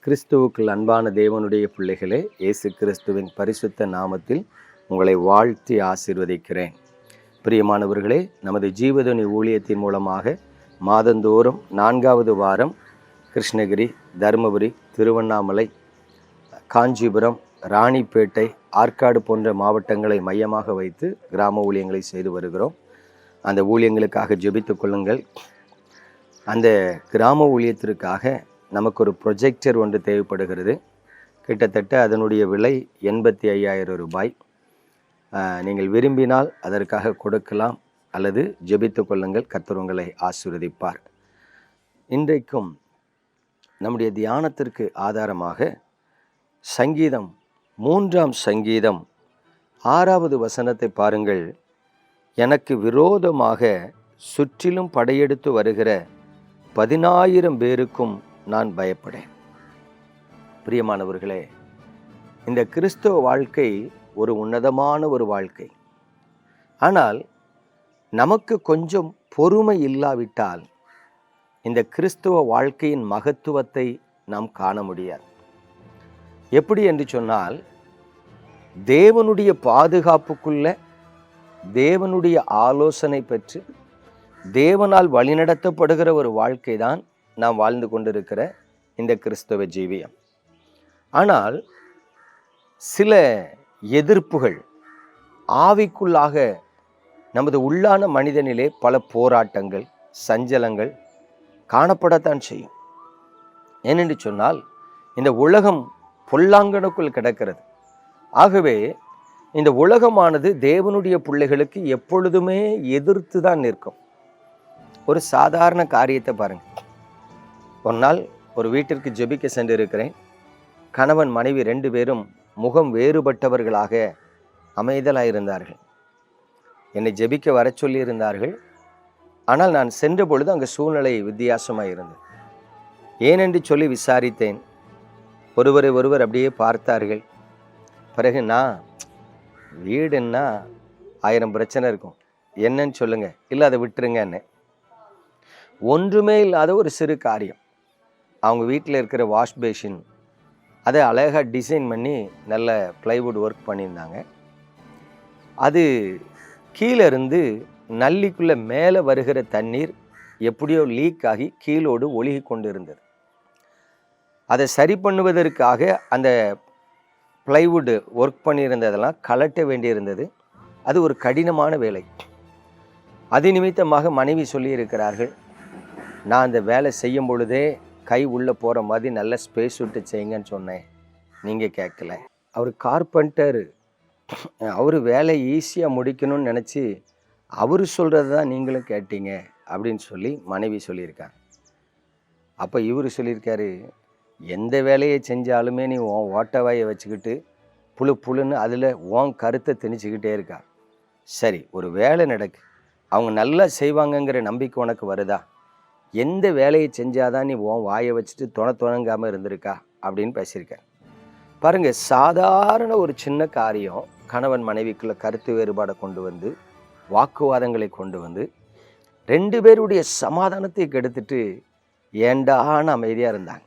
கிறிஸ்துவுக்குள் அன்பான தேவனுடைய பிள்ளைகளே, இயேசு கிறிஸ்துவின் பரிசுத்த நாமத்தில் உங்களை வாழ்த்தி ஆசீர்வதிக்கிறேன். பிரியமானவர்களே, நமது ஜீவதுணி ஊழியத்தின் மூலமாக மாதந்தோறும் 4வது வாரம் கிருஷ்ணகிரி, தருமபுரி, திருவண்ணாமலை, காஞ்சிபுரம், ராணிப்பேட்டை, ஆற்காடு போன்ற மாவட்டங்களை மையமாக வைத்து கிராம ஊழியங்களை செய்து வருகிறோம். அந்த ஊழியங்களுக்காக ஜெபித்துக் கொள்ளுங்கள். அந்த கிராம ஊழியத்திற்காக நமக்கு ஒரு ப்ரொஜெக்டர் ஒன்று தேவைப்படுகிறது. கிட்டத்தட்ட அதனுடைய விலை 85,000 ரூபாய். நீங்கள் விரும்பினால் அதற்காக கொடுக்கலாம் அல்லது ஜெபித்து கொள்ளுங்கள். கர்த்தர் உங்களை ஆசீர்வதிப்பார். இன்றைக்கும் நம்முடைய தியானத்திற்கு ஆதாரமாக சங்கீதம் 3ஆம் சங்கீதம் 6வது வசனத்தை பாருங்கள். எனக்கு விரோதமாக சுற்றிலும் படையெடுத்து வருகிற 10,000 பேருக்கும் நான் பயப்படேன். பிரியமானவர்களே, இந்த கிறிஸ்தவ வாழ்க்கை ஒரு உன்னதமான ஒரு வாழ்க்கை. ஆனால் நமக்கு கொஞ்சம் பொறுமை இல்லாவிட்டால் இந்த கிறிஸ்தவ வாழ்க்கையின் மகத்துவத்தை நாம் காண முடியாது. எப்படி என்று சொன்னால், தேவனுடைய பாதுகாப்புக்குள்ள தேவனுடைய ஆலோசனை பெற்று தேவனால் வழிநடத்தப்படுகிற ஒரு வாழ்க்கை தான் நாம் வாழ்ந்து கொண்டிருக்கிற இந்த கிறிஸ்தவ ஜீவியம். ஆனால் சில எதிர்ப்புகள் ஆவிக்குள்ளாக நமது உள்ளான மனிதனிலே பல போராட்டங்கள், சஞ்சலங்கள் காணப்படத்தான் செய்யும். ஏனென்று சொன்னால், இந்த உலகம் பொல்லாங்கனுக்குள் கிடக்கிறது. ஆகவே இந்த உலகமானது தேவனுடைய பிள்ளைகளுக்கு எப்பொழுதுமே எதிர்த்து தான் நிற்கும். ஒரு சாதாரண காரியத்தை பாருங்கள். ஒரு நாள் ஒரு வீட்டிற்கு ஜெபிக்க சென்றிருக்கிறேன். கணவன் மனைவி 2 பேரும் முகம் வேறுபட்டவர்களாக அமைதலாக இருந்தார்கள். என்னை ஜெபிக்க வர சொல்லி இருந்தார்கள். ஆனால் நான் சென்ற பொழுது அங்கே சூழ்நிலை வித்தியாசமாக இருந்தது. ஏனென்று சொல்லி விசாரித்தேன். ஒருவரை ஒருவர் அப்படியே பார்த்தார்கள். பிறகு நான் வீடுன்னா 1000 பிரச்சனை இருக்கும், என்னன்னு சொல்லுங்க, இல்லை அதை விட்டுருங்கன்னு. ஒன்றுமே இல்லாத ஒரு சிறு காரியம். அவங்க வீட்டில் இருக்கிற வாஷ் பேஷின் அதை அழகாக டிசைன் பண்ணி நல்ல ப்ளைவுட் ஒர்க் பண்ணியிருந்தாங்க. அது கீழே இருந்து நல்லிக்குள்ளே மேலே வருகிற தண்ணீர் எப்படியோ லீக் ஆகி கீழோடு ஒழுகி கொண்டு இருந்தது. அதை சரி பண்ணுவதற்காக அந்த ப்ளைவுட் ஒர்க் பண்ணியிருந்ததெல்லாம் கலட்ட வேண்டியிருந்தது. அது ஒரு கடினமான வேலை. அது நிமித்தமாக மனைவி சொல்லியிருக்கிறார்கள், நான் அந்த வேலை செய்யும் பொழுதே கை உள்ளே போகிற மாதிரி நல்ல ஸ்பேஸ் விட்டு செய்யுங்கன்னு சொன்னேன், நீங்கள் கேட்கல. அவர் கார்பெண்டர், அவர் வேலை ஈஸியாக முடிக்கணும்னு நினச்சி அவர் சொல்கிறது தான் நீங்களும் கேட்டீங்க அப்படின்னு சொல்லி மனைவி சொல்லியிருக்காங்க. அப்போ இவர் சொல்லியிருக்காரு, எந்த வேலையை செஞ்சாலுமே நீ உன் ஓட்டவாயை வச்சுக்கிட்டு புழுன்னு அதில் உன் கருத்தை திணிச்சிக்கிட்டே இருக்கா. சரி, ஒரு வேலை நடக்கு, அவங்க நல்லா செய்வாங்கங்கிற நம்பிக்கை உனக்கு வருதா? எந்த வேலையை செஞ்சாதான் நீ உன் வாயை வச்சுட்டு துணங்காமல் இருந்திருக்கா அப்படின்னு பேசியிருக்க. பாருங்க, சாதாரண ஒரு சின்ன காரியம் கணவன் மனைவிக்குள்ள கருத்து வேறுபாடை கொண்டு வந்து, வாக்குவாதங்களை கொண்டு வந்து 2 பேருடைய சமாதானத்தை கெடுத்துட்டு ஏண்டான அமைதியாக இருந்தாங்க.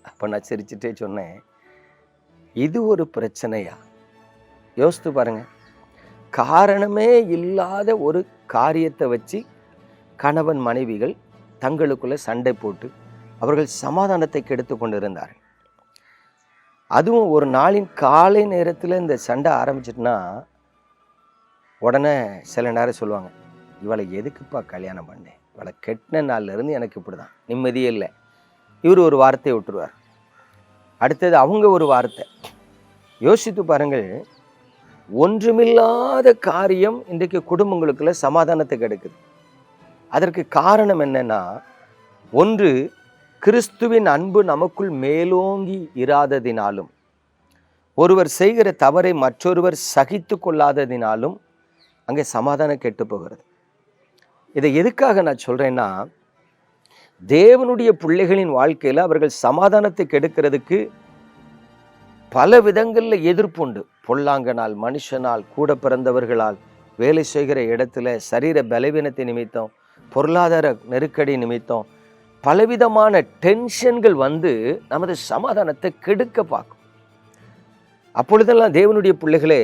அப்போ நான் சிரிச்சுட்டே சொன்னேன், இது ஒரு பிரச்சனையா? யோசித்து பாருங்க. காரணமே இல்லாத ஒரு காரியத்தை வச்சு கணவன் மனைவிகள் தங்களுக்குள்ள சண்டை போட்டு அவர்கள் சமாதானத்தை கெடுத்து கொண்டு இருந்தார்கள். அதுவும் ஒரு நாளின் காலை நேரத்தில் இந்த சண்டை ஆரம்பிச்சிட்டுனா உடனே சில நேரம் சொல்லுவாங்க, இவளை எதுக்குப்பா கல்யாணம் பண்ணேன், இவளை கெட்டின நாள்லேருந்து எனக்கு இப்படி தான், நிம்மதியே இல்லை. இவர் ஒரு வார்த்தையை விட்டுருவார். அடுத்தது அவங்க ஒரு வார்த்தை. யோசித்து பாருங்கள், ஒன்றுமில்லாத காரியம் இன்றைக்கு குடும்பங்களுக்குள்ள சமாதானத்தை கெடுக்குது. அதற்கு காரணம் என்னன்னா, ஒன்று, கிறிஸ்துவின் அன்பு நமக்குள் மேலோங்கி இராததினாலும், ஒருவர் செய்கிற தவறை மற்றொருவர் சகித்து கொள்ளாததினாலும் அங்கே சமாதானம் கெட்டு போகிறது. இதை எதுக்காக நான் சொல்றேன்னா, தேவனுடைய பிள்ளைகளின் வாழ்க்கையில் அவர்கள் சமாதானத்தை கெடுக்கிறதுக்கு பல விதங்களில் எதிர்ப்பு உண்டு. பொல்லாங்கனால், மனுஷனால், கூட பிறந்தவர்களால், வேலை செய்கிற இடத்துல சரீர பலவீனத்தை நிமித்தம், பொருளாதார நெருக்கடி நிமித்தம் பலவிதமான டென்ஷன்கள் வந்து நமது சமாதானத்தை கெடுக்க பார்க்கும். அப்பொழுதெல்லாம் தேவனுடைய பிள்ளைகளே,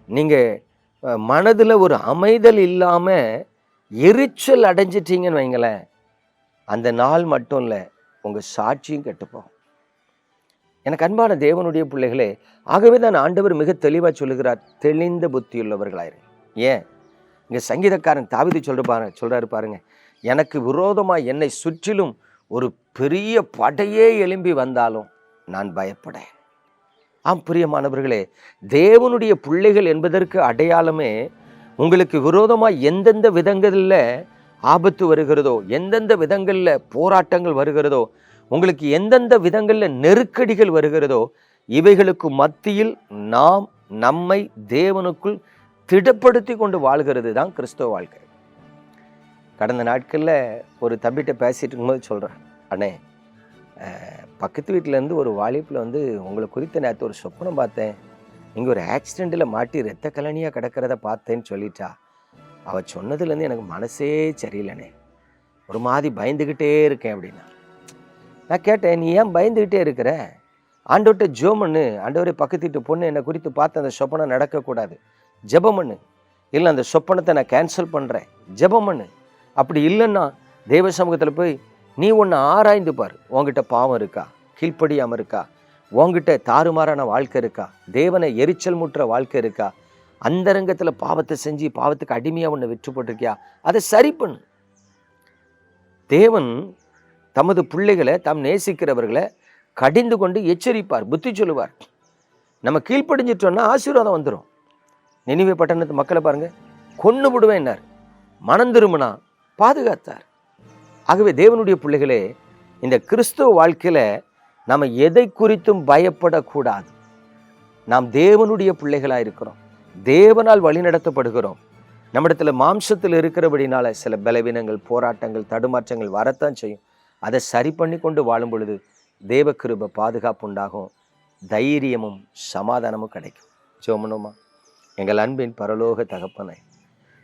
நீங்கள் மனதில் ஒரு அமைதல் இல்லாமல் எரிச்சல் அடைஞ்சிட்டீங்கன்னு வைங்களேன், அந்த நாள் மட்டும் இல்லை, உங்கள் சாட்சியும் கெட்டுப்போம். எனக்கு அன்பான தேவனுடைய பிள்ளைகளே, ஆகவே தான் ஆண்டவர் மிக தெளிவாக சொல்லுகிறார், தெளிந்த புத்தியுள்ளவர்களாயிரு. ஏன் இங்கே சங்கீதக்காரன் தாவீது சொல்றாரு பாருங்க, எனக்கு விரோதமாக என்னை சுற்றிலும் ஒரு பெரிய படையே எழும்பி வந்தாலும் நான் பயப்படேன். ஆம் பிரியமானவர்களே, தேவனுடைய பிள்ளைகள் என்பதற்கு அடையாளமே உங்களுக்கு விரோதமாக எந்தெந்த விதங்களில் ஆபத்து வருகிறதோ, எந்தெந்த விதங்களில் போராட்டங்கள் வருகிறதோ, உங்களுக்கு எந்தெந்த விதங்களில் நெருக்கடிகள் வருகிறதோ, இவைகளுக்கு மத்தியில் நாம் நம்மை தேவனுக்குள் திடப்படுத்தி கொண்டு வாழ்கிறது தான் கிறிஸ்தவ வாழ்க்கை. கடந்த நாட்களில் ஒரு தம்பிகிட்ட பேசிட்டு இருக்கும்போது சொல்கிறேன், அண்ணே, பக்கத்து வீட்டிலேருந்து ஒரு வாலிப்பில் வந்து உங்களை குறித்த நேரத்து ஒரு சொப்பனம் பார்த்தேன், இங்கே ஒரு ஆக்சிடெண்ட்டில் மாட்டி ரத்த கலனியாக கிடக்கிறத பார்த்தேன்னு சொல்லிட்டா. அவள் சொன்னதுலேருந்து எனக்கு மனசே சரியில்லைண்ணே, ஒரு மாதிரி பயந்துக்கிட்டே இருக்கேன் அப்படின்னா. நான் கேட்டேன், நீ ஏன் பயந்துக்கிட்டே இருக்கிற? ஆண்டவர்கிட்ட ஜெபம் பண்ணு. ஆண்டவரே, பக்கத்து வீட்டு பொண்ணு என்னை குறித்து பார்த்து அந்த சொப்பனம் நடக்கக்கூடாது, ஜெபம் பண்ணு. இல்லை, அந்த சொப்பனத்தை நான் கேன்சல் பண்ணுறேன், ஜெபம் பண்ணு. அப்படி இல்லைன்னா தேவ சமூகத்தில் போய் நீ ஒன்று ஆராய்ந்து பார். உங்ககிட்ட பாவம் இருக்கா, கீழ்ப்படியாமல் இருக்கா, உங்ககிட்ட தாறுமாறான வாழ்க்கை இருக்கா, தேவனை எரிச்சல் முற்ற வாழ்க்கை இருக்கா, அந்த ரங்கத்தில் பாவத்தை செஞ்சு பாவத்துக்கு அடிமையாக ஒன்று விற்று போட்டிருக்கியா, அதை சரி பண்ணு. தேவன் தமது பிள்ளைகளை, தாம் நேசிக்கிறவர்களை கடிந்து கொண்டு எச்சரிப்பார், புத்தி சொல்லுவார். நம்ம கீழ்ப்படிஞ்சிட்டோன்னா ஆசீர்வாதம் வந்துடும். நினிவே பட்டணத்து மக்களை பாருங்க, கொன்னு விடுவேன்னார், மனம் திரும்பினா பாதுகாத்தார். ஆகவே தேவனுடைய பிள்ளைகளே, இந்த கிறிஸ்துவ வாழ்க்கையில் நம்ம எதை குறித்தும் பயப்படக்கூடாது. நாம் தேவனுடைய பிள்ளைகளாக இருக்கிறோம், தேவனால் வழிநடத்தப்படுகிறோம். நம்மிடத்துல மாம்சத்தில் இருக்கிறபடினால சில பலவீனங்கள், போராட்டங்கள், தடுமாற்றங்கள் வரத்தான் செய்யும். அதை சரி பண்ணி கொண்டு வாழும் பொழுது தேவ கிருபை பாதுகாப்பு உண்டாகும், தைரியமும் சமாதானமும் கிடைக்கும். ஜெபம். எங்கள் அன்பின் பரலோக தகப்பனே,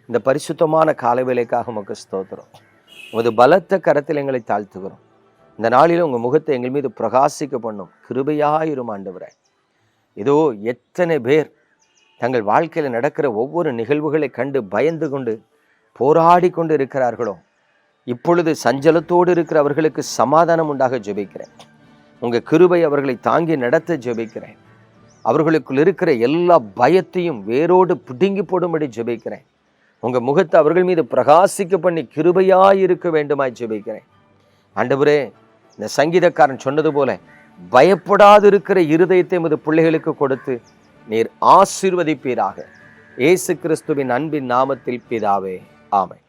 இந்த பரிசுத்தமான காலவேளைக்காக உமக்கு ஸ்தோத்திரம். உமது பலத்த கரத்தில் எங்களை தாழ்த்துகிறோம். இந்த நாளில் உங்கள் முகத்தை எங்கள் மீது பிரகாசிக்க பண்ணும் கிருபையாயிரும் ஆண்டவரே. இதோ எத்தனை பேர் தங்கள் வாழ்க்கையில் நடக்கிற ஒவ்வொரு நிகழ்வுகளை கண்டு பயந்து கொண்டு போராடி கொண்டு இருக்கிறார்களோ, இப்பொழுது சஞ்சலத்தோடு இருக்கிற அவர்களுக்கு சமாதானம் உண்டாக ஜெபிக்கிறேன். உங்கள் கிருபை அவர்களை தாங்கி நடத்த ஜெபிக்கிறேன். அவர்களுக்குள் இருக்கிற எல்லா பயத்தையும் வேரோடு பிடுங்கி போடும்படி ஜெபிக்கிறேன். உங்கள் முகத்தை அவர்கள் மீது பிரகாசிக்க பண்ணி கிருபையாயிருக்க வேண்டுமாய் ஜெபிக்கிறேன். ஆண்டவரே, இந்த சங்கீதக்காரன் சொன்னது போல பயப்படாது இருக்கிற இருதயத்தை உமது பிள்ளைகளுக்கு கொடுத்து நீர் ஆசீர்வதிப்பீராக. இயேசு கிறிஸ்துவின் அன்பின் நாமத்தில் பிதாவே, ஆமென்.